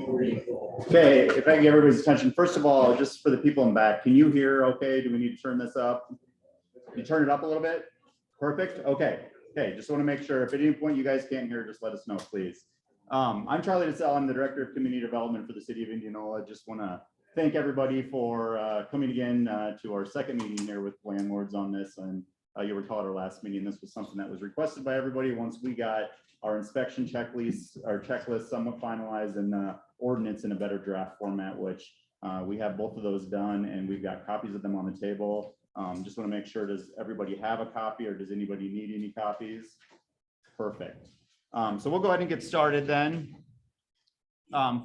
Okay, if I can get everybody's attention, first of all, just for the people in back, can you hear okay? Do we need to turn this up? Can you turn it up a little bit? Perfect. Okay. Okay, just want to make sure if at any point you guys can't hear, just let us know, please. I'm Charlie DeSalle. I'm the Director of Community Development for the City of Indianola. Just want to thank everybody for coming again to our second meeting here with landlords on this. And you recall at our last meeting, this was something that was requested by everybody. Once we got our inspection checklist somewhat finalized and ordinance in a better draft format, which we have both of those done and we've got copies of them on the table. Just want to make sure, does everybody have a copy or does anybody need any copies? Perfect. So we'll go ahead and get started then.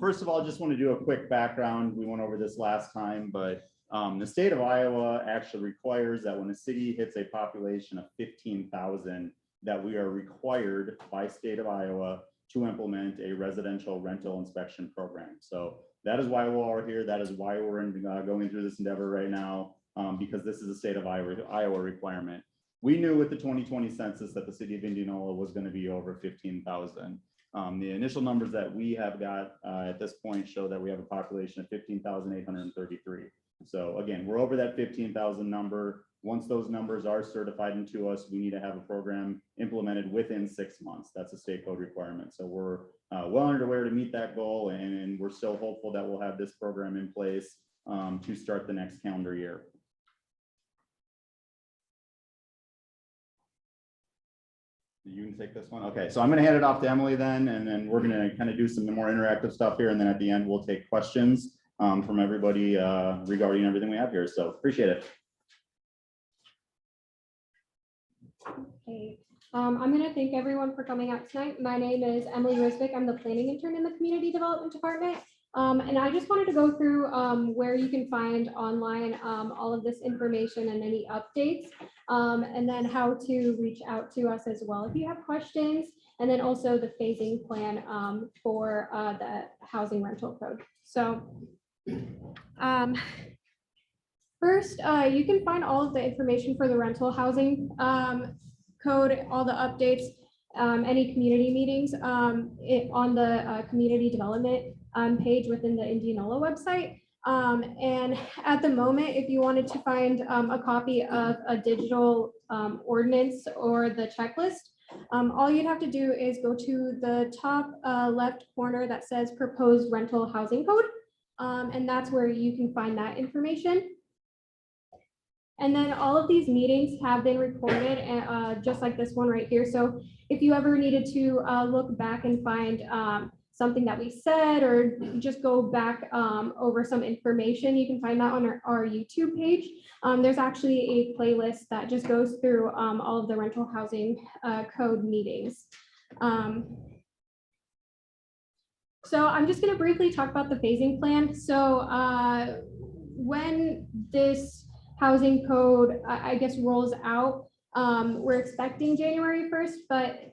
First of all, just want to do a quick background. We went over this last time, but the state of Iowa actually requires that when a city hits a population of 15,000, that we are required by state of Iowa to implement a residential rental inspection program. So that is why we're all here. That is why we're going through this endeavor right now, because this is a state of Iowa requirement. We knew with the 2020 census that the city of Indianola was going to be over 15,000. The initial numbers that we have got at this point show that we have a population of 15,833. So again, we're over that 15,000 number. Once those numbers are certified into us, we need to have a program implemented within 6 months. That's a state code requirement. So we're well underway to meet that goal, and we're still hopeful that we'll have this program in place to start the next calendar year. You can take this one. Okay, so I'm going to hand it off to Emily then, and then we're going to kind of do some more interactive stuff here, and then at the end we'll take questions from everybody regarding everything we have here. So appreciate it. Okay, I'm going to thank everyone for coming out tonight. My name is Emily Risbick. I'm the planning intern in the community development department. And I just wanted to go through where you can find online all of this information and any updates, and then how to reach out to us as well if you have questions, and then also the phasing plan for the housing rental code. So first, you can find all of the information for the rental housing code, all the updates, any community meetings on the community development page within the Indianola website. And at the moment, if you wanted to find a copy of a digital ordinance or the checklist, all you'd have to do is go to the top left corner that says proposed rental housing code. And that's where you can find that information. And then all of these meetings have been recorded, just like this one right here. So if you ever needed to look back and find something that we said, or just go back over some information, you can find that on our YouTube page. There's actually a playlist that just goes through all of the rental housing code meetings. So I'm just going to briefly talk about the phasing plan. So when this housing code, I guess, rolls out, we're expecting January 1st, but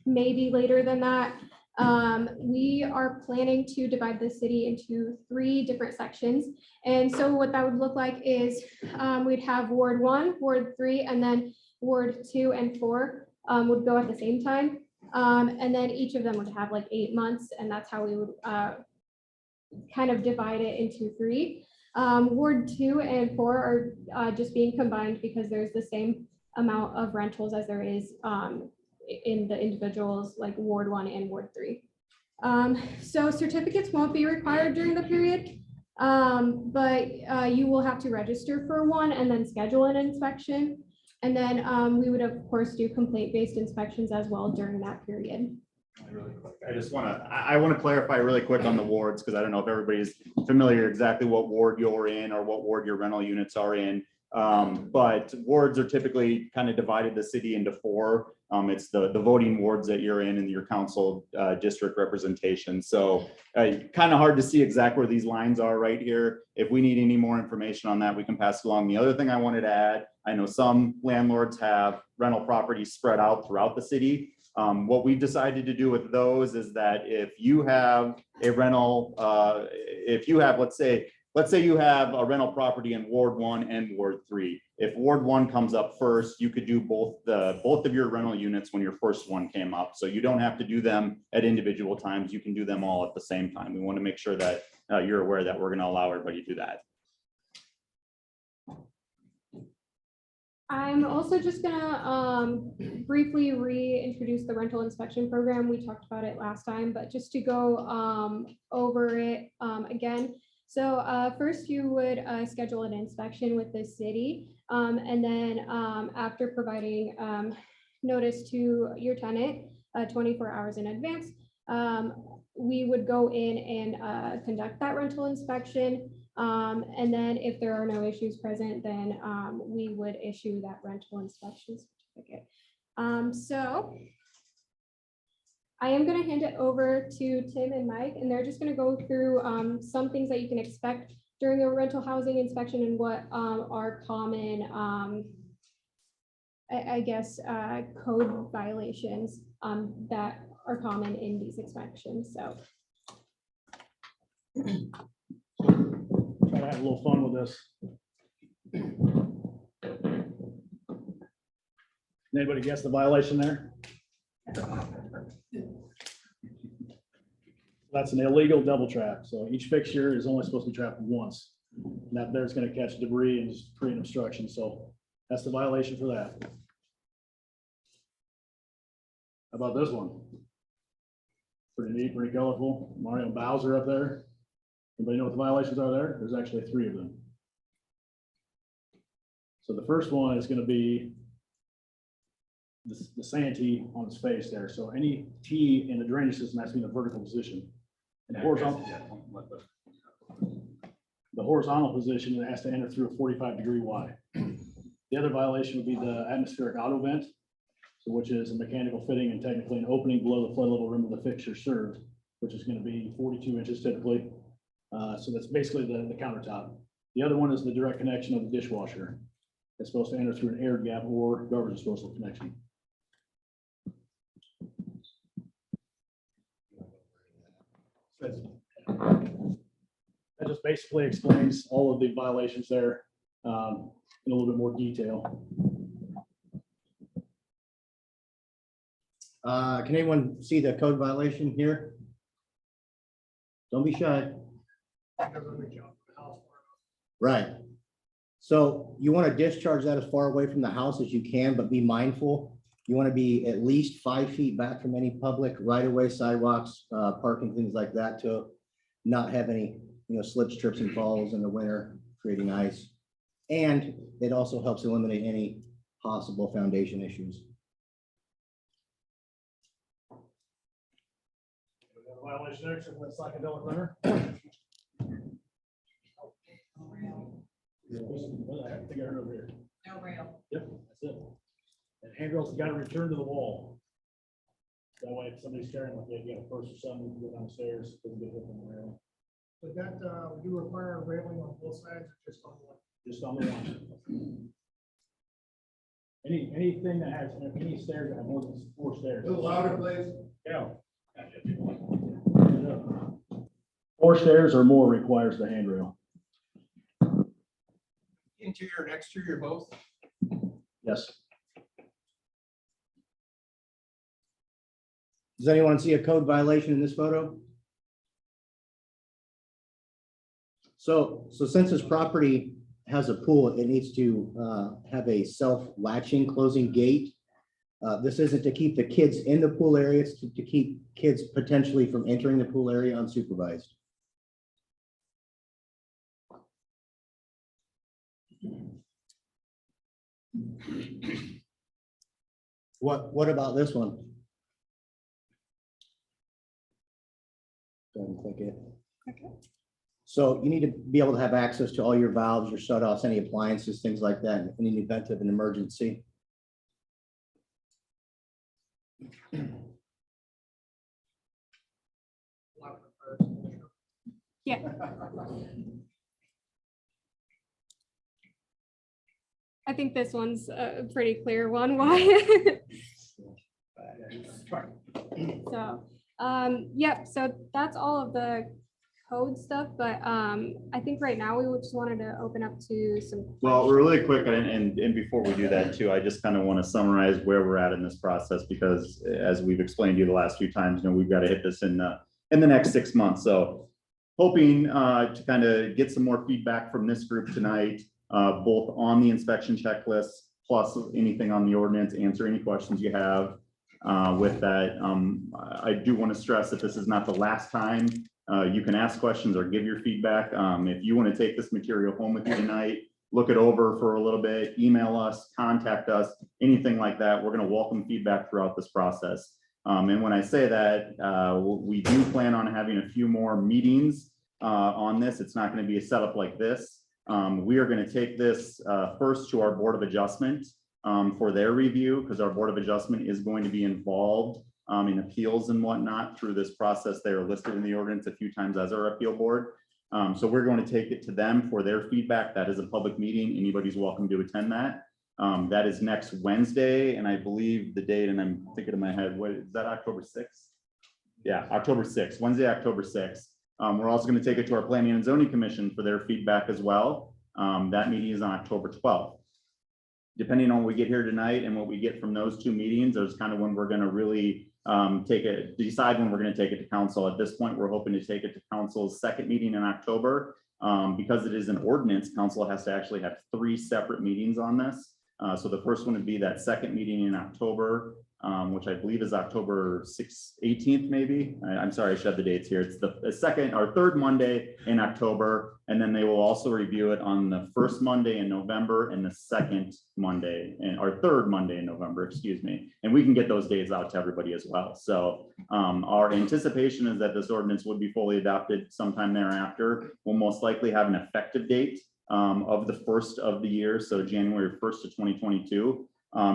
maybe later than that. We are planning to divide the city into 3 different sections. And so what that would look like is we'd have Ward 1, Ward 3, and then Ward 2 and 4 would go at the same time. And then each of them would have like 8 months, and that's how we would kind of divide it into 3. Ward 2 and 4 are just being combined because there's the same amount of rentals as there is in the individuals like Ward 1 and Ward 3. So certificates won't be required during the period, but you will have to register for one and then schedule an inspection. And then we would, of course, do complaint-based inspections as well during that period. Really quick, I want to clarify really quick on the wards, because I don't know if everybody's familiar exactly what ward you're in or what ward your rental units are in. But wards are typically kind of divided the city into 4. It's the voting wards that you're in and your council district representation. So kind of hard to see exactly where these lines are right here. If we need any more information on that, we can pass it along. The other thing I wanted to add, I know some landlords have rental properties spread out throughout the city. What we've decided to do with those is that if you have a rental, if you have, let's say, let's say you have a rental property in Ward 1 and Ward 3. If Ward 1 comes up first, you could do both of your rental units when your first one came up. So you don't have to do them at individual times. You can do them all at the same time. We want to make sure that you're aware that we're going to allow everybody to do that. I'm also just gonna briefly reintroduce the rental inspection program. We talked about it last time, but just to go over it again. So first you would schedule an inspection with the city. And then after providing notice to your tenant 24 hours in advance, we would go in and conduct that rental inspection. And then if there are no issues present, then we would issue that rental inspection certificate. So I am going to hand it over to Tim and Mike, and they're just going to go through some things that you can expect during a rental housing inspection and what are common, I guess, code violations that are common in these inspections. So. Try to have a little fun with this. Anybody guess the violation there? That's an illegal double trap. So each fixture is only supposed to be trapped once. And that there's going to catch debris and just create an obstruction. So that's the violation for that. How about this one? Pretty neat, pretty colorful. Mario and Bowser up there. Anybody know what the violations are there? There's actually 3 of them. So the first one is going to be the santee on its face there. So any T in the drainage system has to be in a vertical position. And the horizontal position, it has to enter through a 45-degree Y. The other violation would be the atmospheric auto vent, so which is a mechanical fitting and technically an opening below the flood level rim of the fixture served, which is going to be 42 inches typically. So that's basically the countertop. The other one is the direct connection of the dishwasher. It's supposed to enter through an air gap or garbage disposal connection. That just basically explains all of the violations there in a little bit more detail. Can anyone see the code violation here? Don't be shy. Right. So you want to discharge that as far away from the house as you can, but be mindful. You want to be at least 5 feet back from any public right-of-way, sidewalks, parking, things like that, to not have any, slips, trips, and falls in the winter, creating ice. And it also helps eliminate any possible foundation issues. Violation there, except for that psychedelic runner. I think I heard over here. No rail. Yep, that's it. And handrails got to return to the wall. That way, if somebody's carrying like they get a purse or something, go down the stairs, doesn't get hit on the rail. Would that, would you require a railing on both sides or just on one? Just on the one. Anything that has any stairs that have more than 4 stairs. A little louder, please. Yeah. 4 stairs or more requires the handrail. Interior and exterior both? Yes. Does anyone see a code violation in this photo? So since this property has a pool, it needs to have a self-latching closing gate. This isn't to keep the kids in the pool area, it's to keep kids potentially from entering the pool area unsupervised. What about this one? Go ahead and click it. Okay. So you need to be able to have access to all your valves, your shutoffs, any appliances, things like that in the event of an emergency. Yeah. I think this one's a pretty clear one. Why? So, yep. So that's all of the code stuff, but I think right now we just wanted to open up to some. Well, really quick, and before we do that too, I just kind of want to summarize where we're at in this process, because as we've explained to you the last few times, we've got to hit this in the next 6 months. So hoping to kind of get some more feedback from this group tonight, both on the inspection checklist, plus anything on the ordinance, answer any questions you have. With that, I do want to stress that this is not the last time you can ask questions or give your feedback. If you want to take this material home with you tonight, look it over for a little bit, email us, contact us, anything like that. We're going to welcome feedback throughout this process. And when I say that, we do plan on having a few more meetings on this. It's not going to be a setup like this. We are going to take this first to our Board of Adjustment for their review, because our Board of Adjustment is going to be involved in appeals and whatnot through this process. They are listed in the ordinance a few times as our appeal board. So we're going to take it to them for their feedback. That is a public meeting. Anybody's welcome to attend that. That is next Wednesday, and I believe the date, and I'm thinking in my head, what is that, October 6th? Yeah, October 6th, Wednesday, October 6th. We're also going to take it to our Planning and Zoning Commission for their feedback as well. That meeting is on October 12th. Depending on what we get here tonight and what we get from those two meetings, there's kind of when we're going to really decide when we're going to take it to council. At this point, we're hoping to take it to council's second meeting in October. Because it is an ordinance, council has to actually have 3 separate meetings on this. So the first one would be that second meeting in October, which I believe is October 18th, maybe. I'm sorry, I shed the dates here. It's the second or third Monday in October. And then they will also review it on the first Monday in November and the second Monday or third Monday in November, excuse me. And we can get those dates out to everybody as well. So our anticipation is that this ordinance would be fully adopted sometime thereafter. We'll most likely have an effective date of the first of the year, so January 1st of 2022.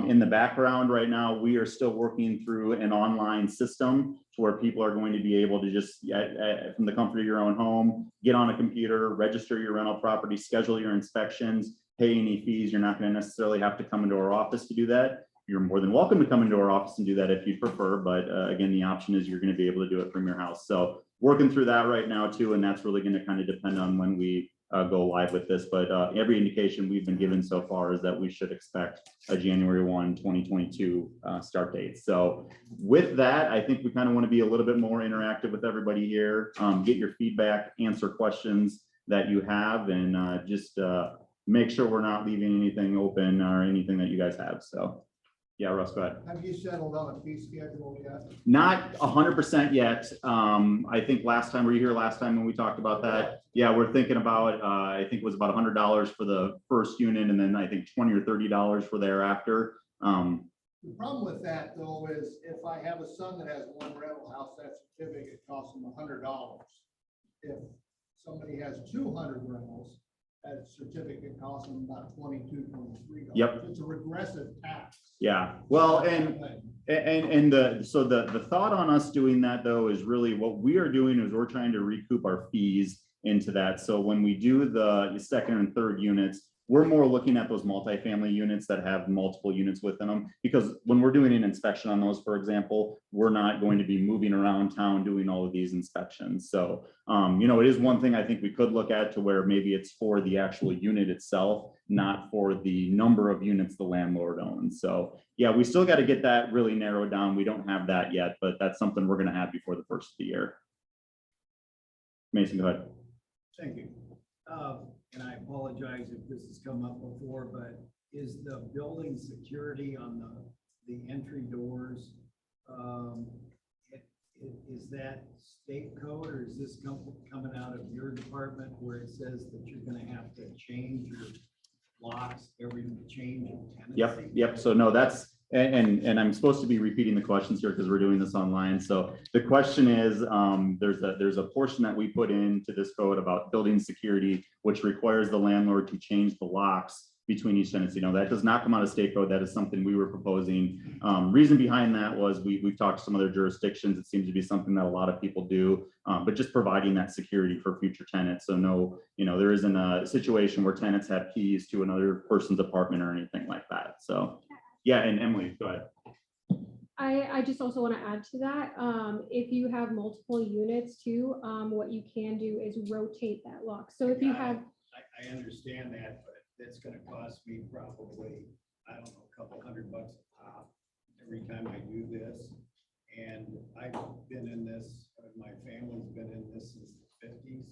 In the background right now, we are still working through an online system to where people are going to be able to just, from the comfort of your own home, get on a computer, register your rental property, schedule your inspections, pay any fees. You're not going to necessarily have to come into our office to do that. You're more than welcome to come into our office and do that if you prefer, but again, the option is you're going to be able to do it from your house. So working through that right now too, and that's really going to kind of depend on when we go live with this, but every indication we've been given so far is that we should expect a January 1, 2022 start date. So with that, I think we kind of want to be a little bit more interactive with everybody here, get your feedback, answer questions that you have, and just make sure we're not leaving anything open or anything that you guys have. So yeah, Russ, go ahead. Have you settled on a fee schedule yet? Not 100% yet. I think last time, were you here last time when we talked about that? Yeah, we're thinking about, I think it was about $100 for the first unit, and then I think $20 or $30 for thereafter. The problem with that though is if I have a son that has one rental house, that certificate costs him $100. If somebody has 200 rentals, that certificate costs them about $22, $23. Yep. It's a regressive tax. Yeah, well, and so the thought on us doing that though is really what we are doing is we're trying to recoup our fees into that. So when we do the second and third units, we're more looking at those multifamily units that have multiple units within them, because when we're doing an inspection on those, for example, we're not going to be moving around town doing all of these inspections. So, it is one thing I think we could look at to where maybe it's for the actual unit itself, not for the number of units the landlord owns. So yeah, we still got to get that really narrowed down. We don't have that yet, but that's something we're going to have before the first of the year. Mason, go ahead. Thank you. And I apologize if this has come up before, but is the building security on the entry doors, is that state code, or is this coming out of your department where it says that you're going to have to change your locks every change of tenancy? Yep. So no, that's, and I'm supposed to be repeating the questions here because we're doing this online. So the question is, there's a portion that we put into this code about building security, which requires the landlord to change the locks between each tenancy. No, that does not come out of state code. That is something we were proposing. Reason behind that was we've talked to some other jurisdictions. It seems to be something that a lot of people do, but just providing that security for future tenants. So no, there isn't a situation where tenants have keys to another person's apartment or anything like that. So yeah, and Emily, go ahead. I just also want to add to that, if you have multiple units too, what you can do is rotate that lock. So if you have, I understand that, but it's gonna cost me probably, I don't know, a couple $100 a pop every time I do this. And I've been in this, my family's been in this since the 50s.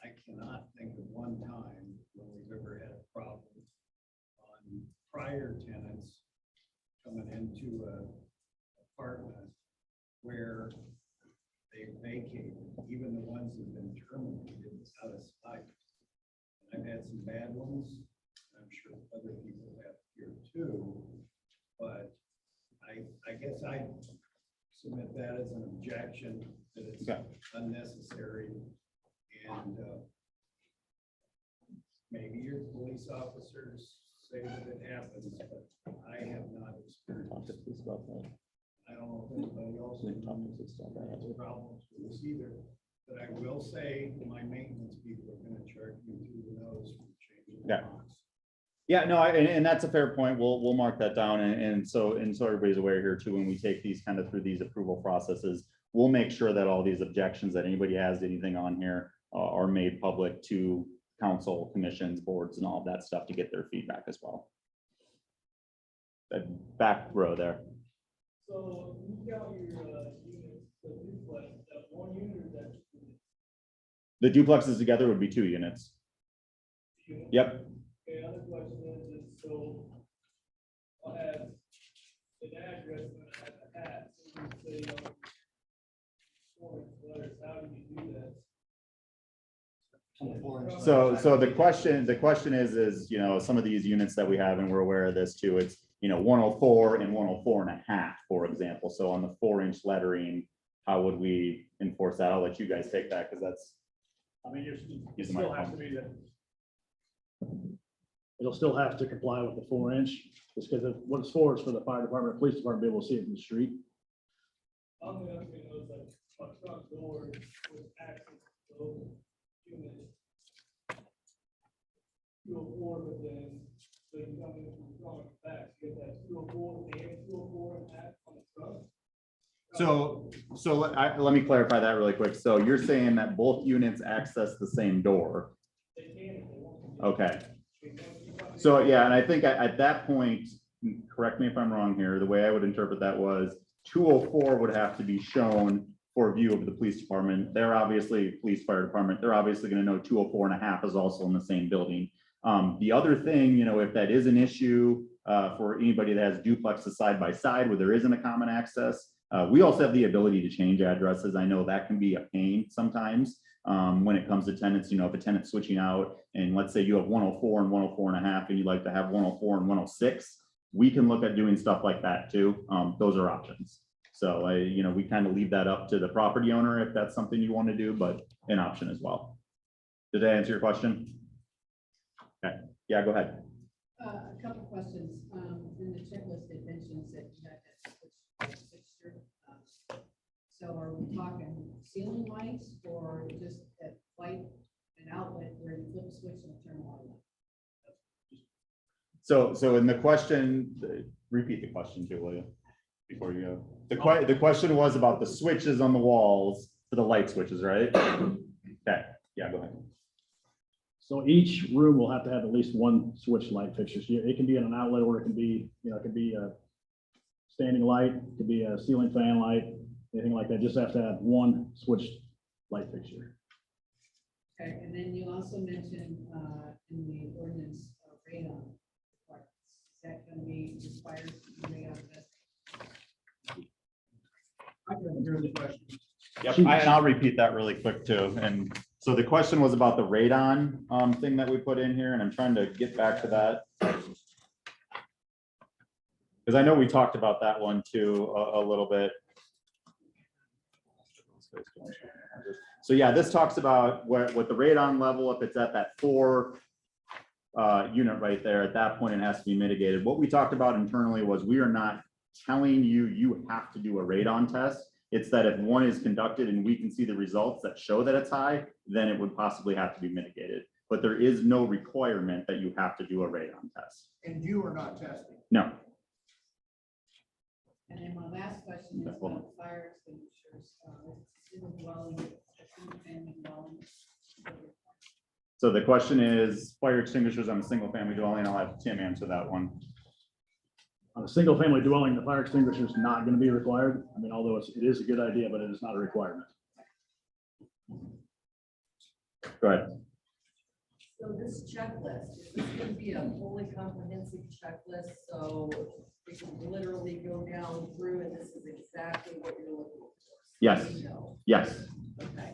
I cannot think of one time when we've ever had a problem on prior tenants coming into a apartment where they vacated, even the ones that have been terminated out of spite. I've had some bad ones. I'm sure other people have here too, but I guess I submit that as an objection, that it's unnecessary. And maybe your police officers say that it happens, but I have not experienced it. I don't know if anybody else has problems with this either, but I will say my maintenance people are gonna charge me through the nose for changing the locks. Yeah, no, and that's a fair point. We'll mark that down. And so everybody's aware here too, when we take these kind of through these approval processes, we'll make sure that all these objections that anybody has anything on here are made public to council, commissions, boards, and all of that stuff to get their feedback as well. That back row there. So you got your units, the duplex, that one unit or that? The duplexes together would be 2 units. Unit? Yep. Okay, other question is, so I have an address and I have a hat, so you say, letters, how do you do that? So the question is, you know, some of these units that we have, and we're aware of this too, it's, you know, 104 and 104.5, for example. So on the 4-inch lettering, how would we enforce that? I'll let you guys take that, because that's. I mean, Use the still has to microphone. be that. It'll still have to comply with the 4-inch, just because what it's for is for the fire department, police department to be able to see it from the street. I'm the other thing was like, my front door with access to those units. 204, but then, so you come in from the front and back, you get that 204 and 204 and half on the front. So let me clarify that really quick. So you're saying that both units access the same door? They can if they want to. Okay. So, yeah, and I think at that point, correct me if I'm wrong here, the way I would interpret that was 204 would have to be shown for view of the police department. They're obviously police fire department. They're obviously going to know 204.5 is also in the same building. The other thing, you know, if that is an issue for anybody that has duplexes side by side where there isn't a common access, we also have the ability to change addresses. I know that can be a pain sometimes when it comes to tenants. You know, if a tenant's switching out and let's say you have 104 and 104.5 and you'd like to have 104 and 106, we can look at doing stuff like that too. Those are options. So you know, we kind of leave that up to the property owner if that's something you want to do, but an option as well. Did that answer your question? Okay, yeah, go ahead. A couple questions. In the checklist, it mentions that you have that switch fixture. So are we talking ceiling lights or just that light and outlet where you flip a switch and turn the light on? So in the question, repeat the question too, will you? Before you go. The question was about the switches on the walls for the light switches, right? Okay, yeah, go ahead. So each room will have to have at least one switch light fixture. So it can be in an outlet, or it can be, you know, it could be a standing light, it could be a ceiling fan light, anything like that. Just have to have one switch light fixture. Okay, and then you also mentioned in the ordinance radon requirements. Is that going to be required to be radon testing? I can hear the question. Yep, and I'll repeat that really quick too. And so the question was about the radon thing that we put in here, and I'm trying to get back to that. Because I know we talked about that one too a little bit. So yeah, this talks about what the radon level, if it's at that 4 unit right there, at that point it has to be mitigated. What we talked about internally was we are not telling you have to do a radon test. It's that if one is conducted and we can see the results that show that it's high, then it would possibly have to be mitigated. But there is no requirement that you have to do a radon test. And you are not testing. No. And then my last question is Hold on. about fire extinguishers. Single dwelling, single family dwelling. So the question is fire extinguishers on a single family dwelling. I'll have Tim answer that one. On a single family dwelling, the fire extinguisher is not going to be required. I mean, although it is a good idea, but it is not a requirement. Go ahead. So this checklist, is this going to be a fully comprehensive checklist? So we can literally go down through and this is exactly what you're looking for? Yes. We know. Yes. Okay.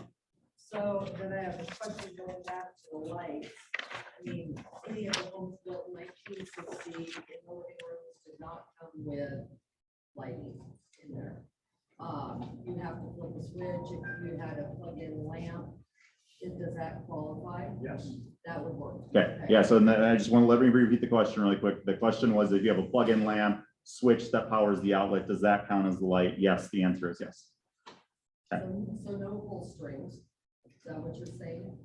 So then I have a question going back to the lights. I mean, any of the homes built in 1960 in the living rooms did not come with lighting in there. You have to flip a switch. If you had a plug-in lamp, does that qualify? Yes. That would work. Okay. Yeah. So then I just want to let me repeat the question really quick. The question was, if you have a plug-in lamp switch that powers the outlet, does that count as the light? Yes. The answer is yes. So no pull strings. Is that what you're saying?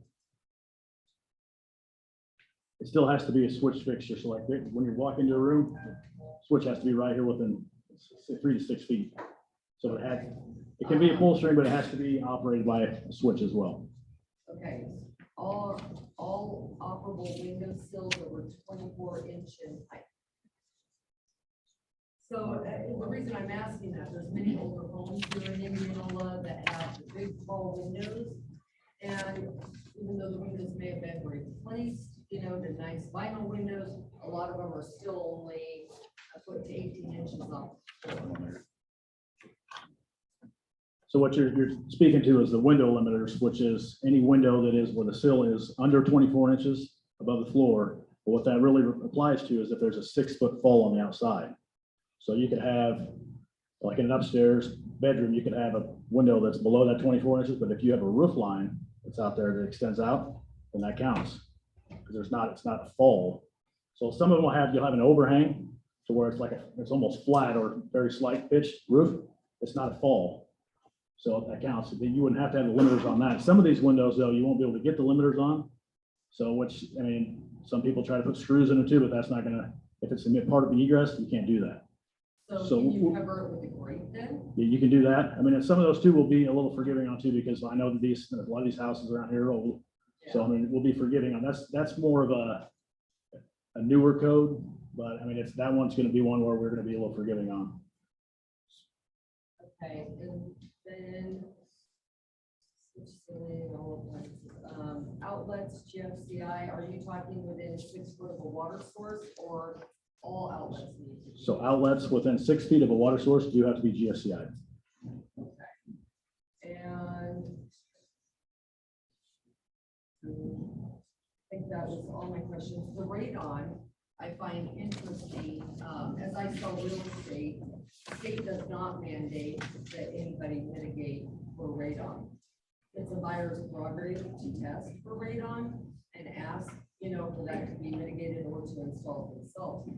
It still has to be a switch fixture. So like when you walk into a room, the switch has to be right here within 3 to 6 feet. So it can be a pull string, but it has to be operated by a switch as well. Okay, all operable window sills over 24 inch in height. So the reason I'm asking that, there's many older homes here in Indianola that have the big tall windows. And even though the windows may have been replaced, you know, the nice vinyl windows, a lot of them are still only a foot to 18 inches off. So what you're speaking to is the window limiters, which is any window that is where the sill is under 24 inches above the floor. But what that really applies to is if there's a 6 foot fall on the outside. So you could have, like in an upstairs bedroom, you could have a window that's below that 24 inches, but if you have a roof line that's out there that extends out, then that counts. Because it's not a fall. So some of them you'll have an overhang to where it's almost flat or very slight pitched roof. It's not a fall. So that counts. You wouldn't have to have the limiters on that. Some of these windows though, you won't be able to get the limiters on. So which, I mean, some people try to put screws in it too, but that's not gonna, if it's a part of the egress, you can't do that. So can you cover it with a grate then? You can do that. I mean, and some of those too will be a little forgiving on too, because I know that a lot of these houses around here are old. So I mean, we'll be forgiving on that's more of a newer code, but I mean, that one's going to be one where we're going to be a little forgiving on. Okay, and then outlets, GFCI, are you talking within 6 foot of a water source or all outlets need to be? So outlets within 6 feet of a water source do have to be GFCI. Okay. And I think that was all my questions. The radon, I find interesting. As I sell real estate, the state does not mandate that anybody mitigate for radon. It's a buyer's prerogative to test for radon and ask, you know, for that to be mitigated or to install it themselves.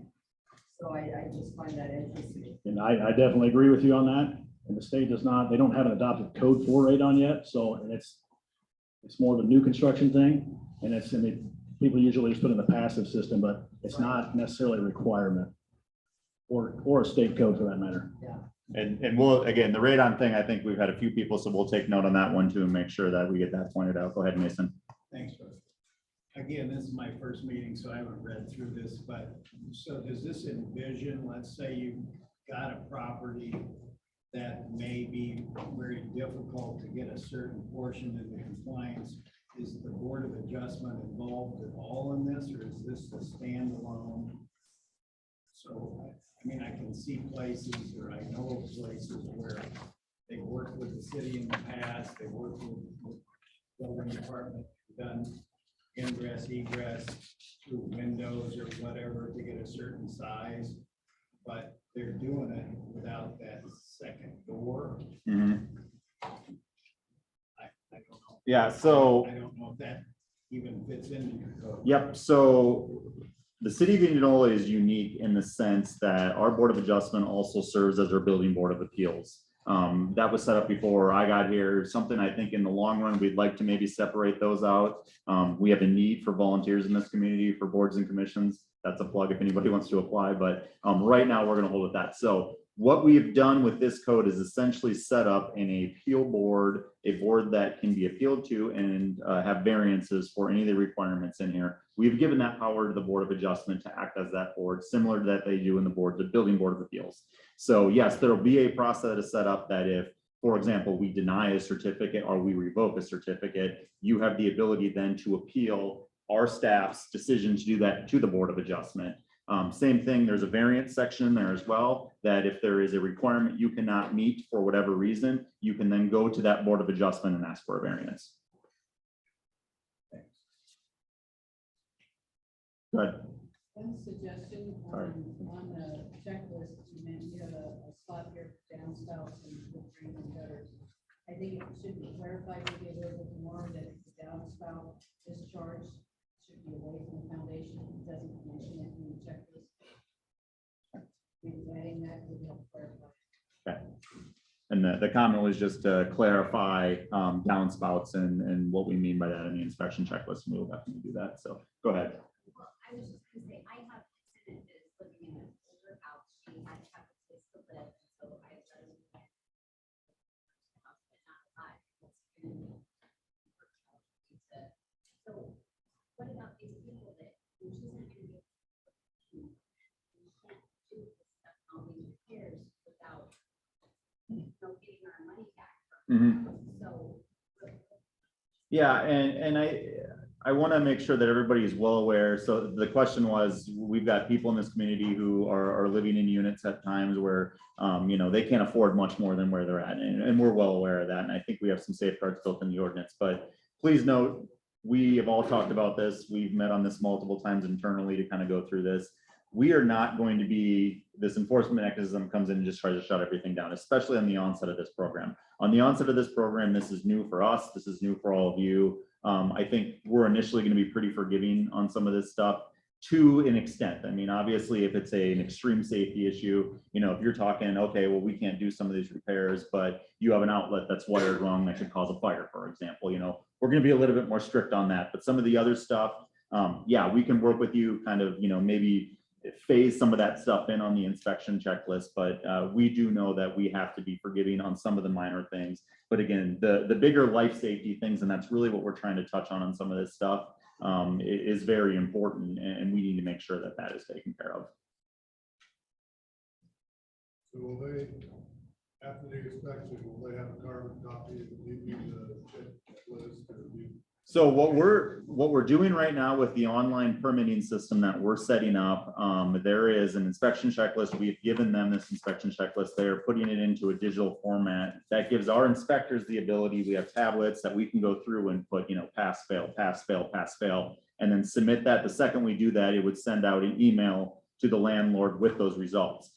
So I just find that interesting. And I definitely agree with you on that. And the state does not, they don't have an adopted code for radon yet. So, and it's more of a new construction thing. And I mean, people usually just put in the passive system, but it's not necessarily a requirement or a state code for that matter. Yeah. And we'll, again, the radon thing, I think we've had a few people, so we'll take note on that one too and make sure that we get that pointed out. Go ahead, Mason. Thanks, Russ. Again, this is my first meeting, so I haven't read through this, but so does this envision, let's say you've got a property that may be very difficult to get a certain portion into compliance. Is the Board of Adjustment involved at all in this, or is this a standalone? So, I mean, I can see places, or I know of places where they've worked with the city in the past, they've worked with the building department, done ingress, egress through windows or whatever to get a certain size, but they're doing it without that second door. Mhm. I don't know. Yeah, so. I don't know if that even fits into your code. Yep, so the city of Indianola is unique in the sense that our Board of Adjustment also serves as our Building Board of Appeals. That was set up before I got here. Something I think in the long run, we'd like to maybe separate those out. We have a need for volunteers in this community for boards and commissions. That's a plug if anybody wants to apply, but right now we're gonna hold with that. So What we have done with this code is essentially set up an appeal board, a board that can be appealed to and have variances for any of the requirements in here. We've given that power to the Board of Adjustment to act as that board, similar to that they do in the Building Board of Appeals. So yes, there will be a process that is set up that if, for example, we deny a certificate or we revoke a certificate, you have the ability then to appeal our staff's decision to do that to the Board of Adjustment. Same thing, there's a variance section in there as well, that if there is a requirement you cannot meet for whatever reason, you can then go to that Board of Adjustment and ask for a variance. Good. One suggestion Sorry. on the checklist, you meant you have a spot here for downspouts and the drain and gutters. I think it should be clarified maybe a little bit more that the downspout discharge should be away from the foundation. It doesn't mention it in the checklist. Maybe adding that would help clarify. Okay. And the comment was just to clarify downspouts and what we mean by that in the inspection checklist, and we'll definitely do that. So go ahead. Well, I was just gonna say, I have a tenant that is living in an older house. She had to have a place to live, so I let her live in the house, but not alive. So what about these people that, she's not gonna be able to, we can't do this stuff, all these repairs without, getting our money back from them. So. Yeah, and I want to make sure that everybody is well aware. So the question was, we've got people in this community who are living in units at times where, they can't afford much more than where they're at. And we're well aware of that. And I think we have some safeguards built in the ordinance, but please note, we have all talked about this. We've met on this multiple times internally to kind of go through this. We are not going to be, this enforcement mechanism comes in and just tries to shut everything down, especially on the onset of this program. On the onset of this program, this is new for us. This is new for all of you. I think we're initially going to be pretty forgiving on some of this stuff to an extent. I mean, obviously, if it's an extreme safety issue, if you're talking, okay, well, we can't do some of these repairs, but you have an outlet that's wired wrong that could cause a fire, for example, we're going to be a little bit more strict on that. But some of the other stuff, yeah, we can work with you kind of, maybe phase some of that stuff in on the inspection checklist, but we do know that we have to be forgiving on some of the minor things. But again, the bigger life safety things, and that's really what we're trying to touch on some of this stuff, is very important, and we need to make sure that that is taken care of. So will they, after the inspection, will they have a carbon copy of the checklist or the? So what we're doing right now with the online permitting system that we're setting up, there is an inspection checklist. We've given them this inspection checklist. They are putting it into a digital format that gives our inspectors the ability. We have tablets that we can go through and put, pass, fail, pass, fail, pass, fail, and then submit that. The second we do that, it would send out an email to the landlord with those results.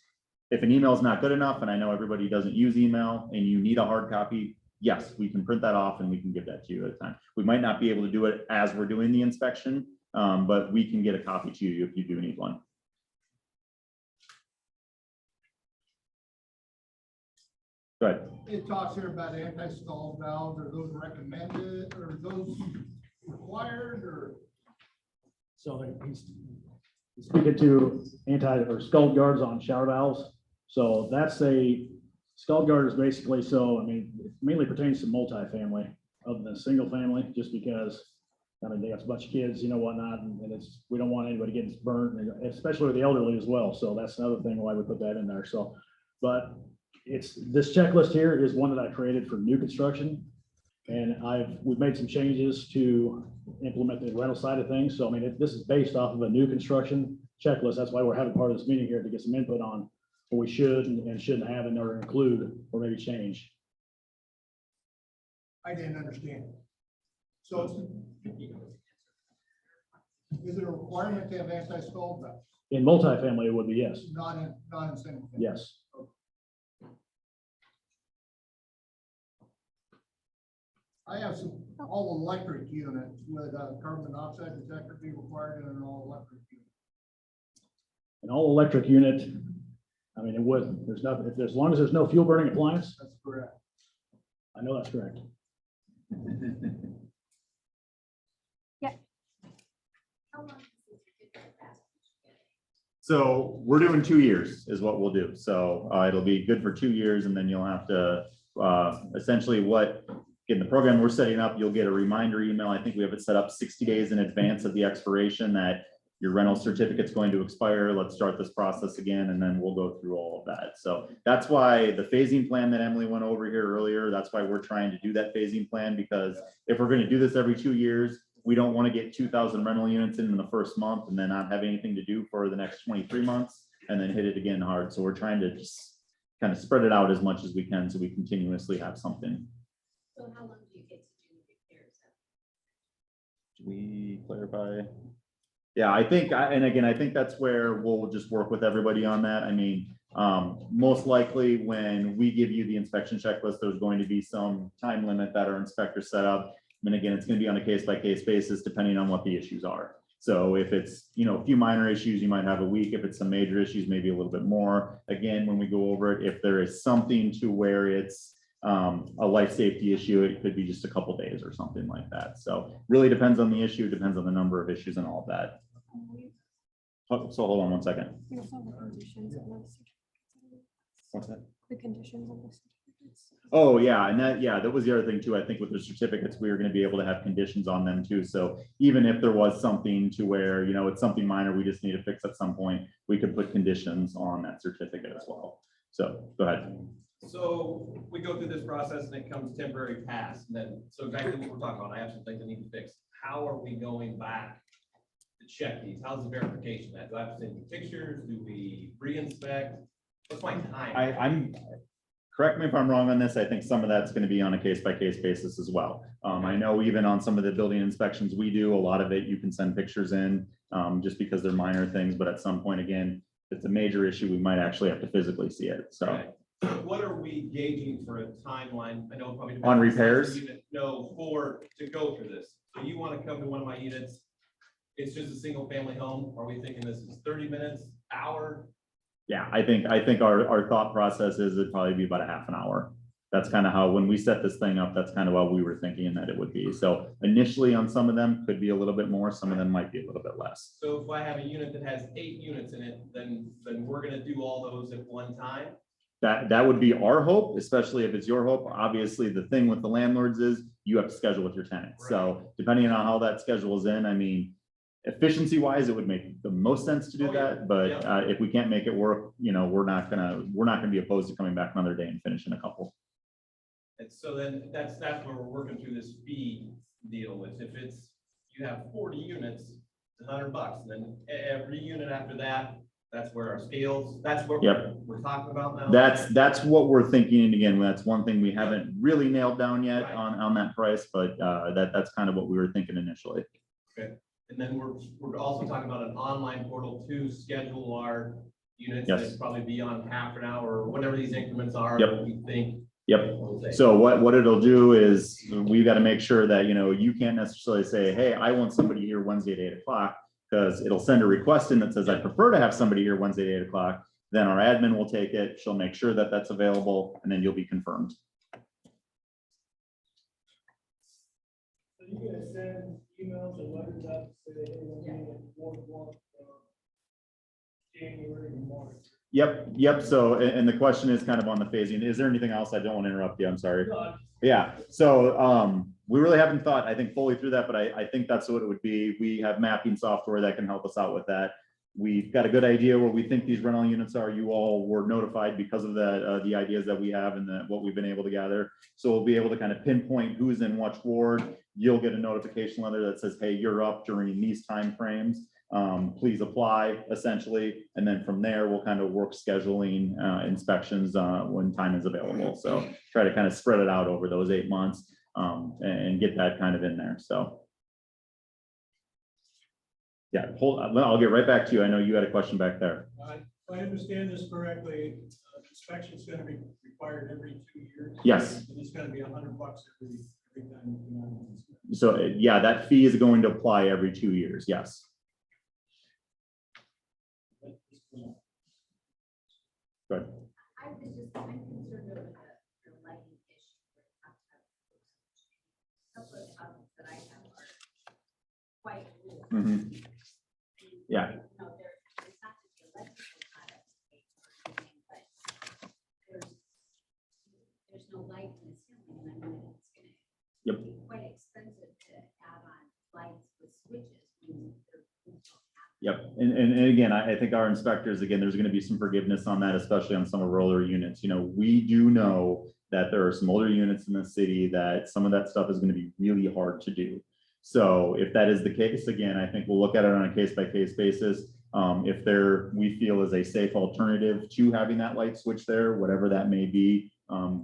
If an email is not good enough, and I know everybody doesn't use email, and you need a hard copy, yes, we can print that off and we can give that to you at a time. We might not be able to do it as we're doing the inspection, but we can get a copy to you if you do need one. Go ahead. It talks here about anti-stall valves. Are those recommended or those required or? So he's speaking to scald guards on shower valves. So that's scald guard is basically, it mainly pertains to multifamily other than single family, just because they got a bunch of kids, whatnot, and we don't want anybody getting burnt, and especially with the elderly as well. So that's another thing why we put that in there. So, but this checklist here is one that I created for new construction, and we've made some changes to implement the rental side of things. So, this is based off of a new construction checklist. That's why we're having part of this meeting here to get some input on what we should and shouldn't have in order to include or maybe change. I didn't understand. So is it a requirement to have anti-stall valves? In multifamily, it would be yes. Not in single family? Yes. I have some all electric units with carbon monoxide detector be required in an all electric unit. An all electric unit, it would. There's nothing, as long as there's no fuel burning appliance. That's correct. I know that's correct. How long does this certificate last? So we're doing 2 years is what we'll do. So it'll be good for 2 years, and then you'll have to essentially in the program we're setting up, you'll get a reminder email. I think we have it set up 60 days in advance of the expiration that your rental certificate's going to expire. Let's start this process again, and then we'll go through all of that. So that's why the phasing plan that Emily went over here earlier, that's why we're trying to do that phasing plan, because if we're going to do this every 2 years, we don't want to get 2,000 rental units in the first month and then not have anything to do for the next 23 months and then hit it again hard. So we're trying to just kind of spread it out as much as we can so we continuously have something. So how long do you get to do repairs? Do we clarify? Yeah, I think, and again, I think that's where we'll just work with everybody on that. I mean, most likely when we give you the inspection checklist, there's going to be some time limit that our inspector set up. And again, it's going to be on a case-by-case basis, depending on what the issues are. So if it's, a few minor issues, you might have a week. If it's some major issues, maybe a little bit more. Again, when we go over it, if there is something to where it's a life safety issue, it could be just a couple days or something like that. So really depends on the issue, depends on the number of issues and all of that. So hold on 1 second. What's that? The conditions of the certificates. Oh, yeah, and that was the other thing too. I think with the certificates, we were going to be able to have conditions on them too. So even if there was something to where, it's something minor, we just need to fix at some point, we could put conditions on that certificate as well. So go ahead. So we go through this process and it comes temporary pass. And then, so exactly what we're talking about, I have some things I need to fix. How are we going back to check these? How's the verification? Do I have to send you pictures? Do we re-inspect? What's my time? Correct me if I'm wrong on this. I think some of that's going to be on a case-by-case basis as well. I know even on some of the building inspections we do, a lot of it, you can send pictures in just because they're minor things. But at some point, again, if it's a major issue, we might actually have to physically see it. So. Right. So what are we gauging for a timeline? I know it probably depends On the size of the repairs? unit. No, to go through this. So you want to come to one of my units. It's just a single family home. Are we thinking this is 30 minutes, hour? Yeah, I think our thought process is it'd probably be about a half an hour. That's kind of how, when we set this thing up, that's kind of what we were thinking that it would be. So initially on some of them could be a little bit more, some of them might be a little bit less. So if I have a unit that has 8 units in it, then we're going to do all those at one time. That would be our hope, especially if it's your hope. Obviously, the thing with the landlords is you have to schedule with your tenants. So depending on how that schedule is in, I mean, efficiency wise, it would make the most sense to do that. But if we can't make it work, we're not gonna be opposed to coming back another day and finishing a couple. And so then that's where we're working through this fee deal with. If you have 40 units, it's $100. And then every unit after that, that's where our scales, that's what we're talking about now. That's what we're thinking. And again, that's one thing we haven't really nailed down yet on that price, but that's kind of what we were thinking initially. Okay. And then we're also talking about an online portal to schedule our units. Yes. That'd probably be on half an hour or whatever these increments are. Yep. We think. Yep. So what it'll do is we've got to make sure that, you can't necessarily say, hey, I want somebody here Wednesday at 8 o'clock, because it'll send a request in that says, I prefer to have somebody here Wednesday at 8 o'clock. Then our admin will take it. She'll make sure that that's available, and then you'll be confirmed. So you gonna send emails and letters out to say, hey, we're meeting at 4 o'clock, January and March. Yep. So, and the question is kind of on the phasing. Is there anything else? I don't want to interrupt you. I'm sorry. No, Yeah. So we really haven't thought, I think, fully through that, but I think that's what it would be. We have mapping software that can help us out with that. We've got a good idea where we think these rental units are. You all were notified because of the ideas that we have and what we've been able to gather. So we'll be able to kind of pinpoint who's in which ward. You'll get a notification letter that says, hey, you're up during these timeframes. Please apply, essentially. And then from there, we'll kind of work scheduling inspections when time is available. So try to kind of spread it out over those 8 months and get that kind of in there. So. Yeah, I'll get right back to you. I know you had a question back there. If I understand this correctly, inspection is going to be required every 2 years. Yes. And it's going to be $100 every time you come out and inspect. So yeah, that fee is going to apply every 2 years. Yes. Good. I'm concerned over the lighting issue. A couple of houses that I have are quite old. Mhm. Yeah. It's not just the Yep, and again, I think our inspectors, again, there's gonna be some forgiveness on that, especially on some of our older units. You know, we do know that there are some older units in the city that some of that stuff is gonna be really hard to do. So if that is the case, again, I think we'll look at it on a case-by-case basis. If there, we feel is a safe alternative to having that light switch there, whatever that may be,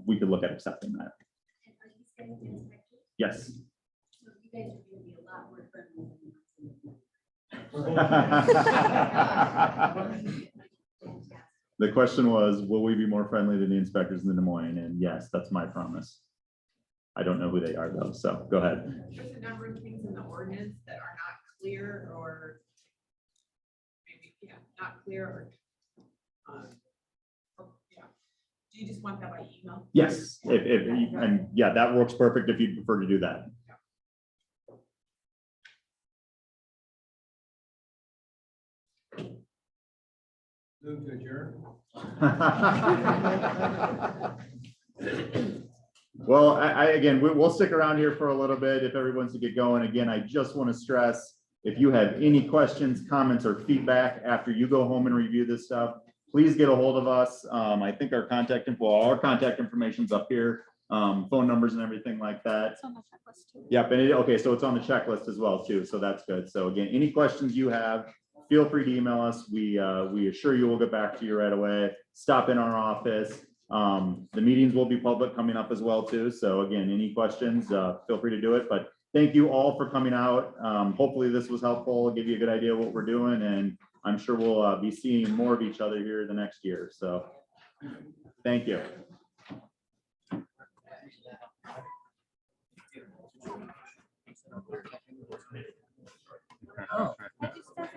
we could look at accepting that. And are you scheduled to inspect it? Yes. So you guys are gonna be a lot more friendly than The question was, will we be more friendly than the inspectors in Des Moines? And yes, that's my promise. I don't know who they are though, so go ahead. There's a number of things in the ordinance that are not clear or maybe, yeah, not clear or, yeah. Do you just want that by email? Yes, and yeah, that works perfect if you prefer to do that. Move to adjourn. Well, again, we'll stick around here for a little bit if everyone's to get going. Again, I just want to stress, if you have any questions, comments, or feedback after you go home and review this stuff, please get a hold of us. I think our contact information's up here, phone numbers and everything like that. It's on the checklist too. Yep, and okay, so it's on the checklist as well too, so that's good. So again, any questions you have, feel free to email us. We assure you we'll get back to you right away. Stop in our office. The meetings will be public coming up as well too. So again, any questions, feel free to do it. But thank you all for coming out. Hopefully this was helpful, give you a good idea of what we're doing, and I'm sure we'll be seeing more of each other here the next year. So thank you. That just doesn't